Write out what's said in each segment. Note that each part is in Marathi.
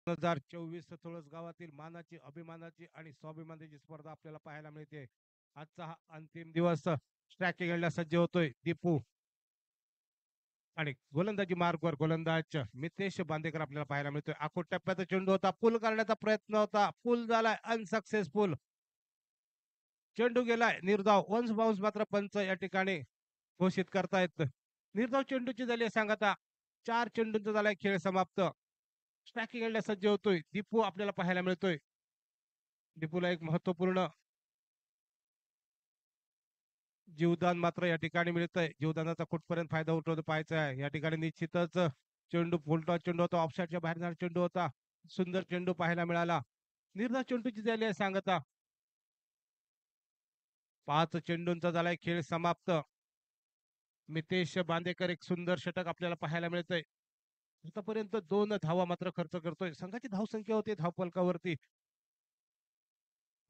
2024 तुळस गावातील मानाची, अभिमानाची आणि स्वाभिमानाची स्पर्धा आपल्याला पाहायला मिळते. आजचा हा अंतिम दिवस स्ट्रॅकिंग एंडला सज्ज होतोय दीपू आणि गोलंदाजी मार्कवर गोलंदाज मितेश बांदेकर आपल्याला पाहायला मिळतोय. आखूड टप्प्याचा चेंडू होता, पुल करण्याचा प्रयत्न होता, पुल झालाय अनसक्सेसफुल. चेंडू गेलाय निर्धाव, वन्स बाउन्स मात्र पंच या ठिकाणी घोषित करतायत. निर्धाव चेंडूची झाली सांगता. 4 चेंडूंचा झालाय खेळ समाप्त. स्ट्रायकिंग एंडला सज्ज होतोय दीपू आपल्याला पाहायला मिळतोय. दीपूला एक महत्वपूर्ण जीवदान मात्र या ठिकाणी मिळतंय. जीवदानाचा कुठपर्यंत फायदा उठवतो पाहायचा आहे. या ठिकाणी निश्चितच चेंडू फुलटॉस चेंडू होता, ऑफसाईडच्या बाहेर जाणारा चेंडू होता. सुंदर चेंडू पाहायला मिळाला. निर्धाव चेंडूची झाली आहे सांगता. 5 चेंडूंचा झालाय खेळ समाप्त. मितेश बांदेकर एक सुंदर षटक आपल्याला पाहायला मिळतंय. आतापर्यंत 2 धावा मात्र खर्च करतोय. संघाची धावसंख्या होती धावफलकावरती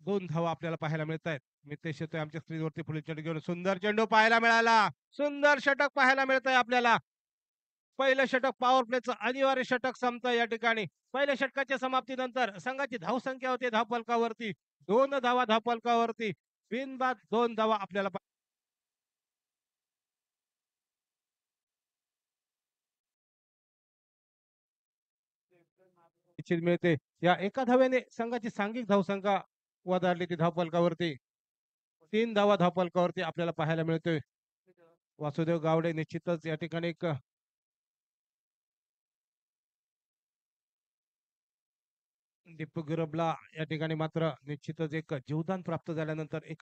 2 धावा आपल्याला पाहायला मिळत आहेत. मितेश येतोय आमच्या स्क्रीनवरती पुढील चेंडू घेऊन. सुंदर चेंडू पाहायला मिळाला. सुंदर षटक पाहायला मिळतंय आपल्याला. पहिलं षटक पॉवर प्लेचं अनिवार्य षटक संपतं या ठिकाणी. पहिल्या षटकाच्या समाप्तीनंतर संघाची धावसंख्या होती धावफलकावरती 2 धावा धावफलकावरती. बिनबाद 2 धावा आपल्याला निश्चित मिळते. या एका धाव्याने संघाची सांघिक धावसंख्या वधारली ती धावफलकावरती. 3 धावा धावफलकावरती आपल्याला पाहायला मिळतोय. वासुदेव गावडे निश्चितच या ठिकाणी एक दीपक गिरबला या ठिकाणी मात्र निश्चितच एक जीवदान प्राप्त झाल्यानंतर एक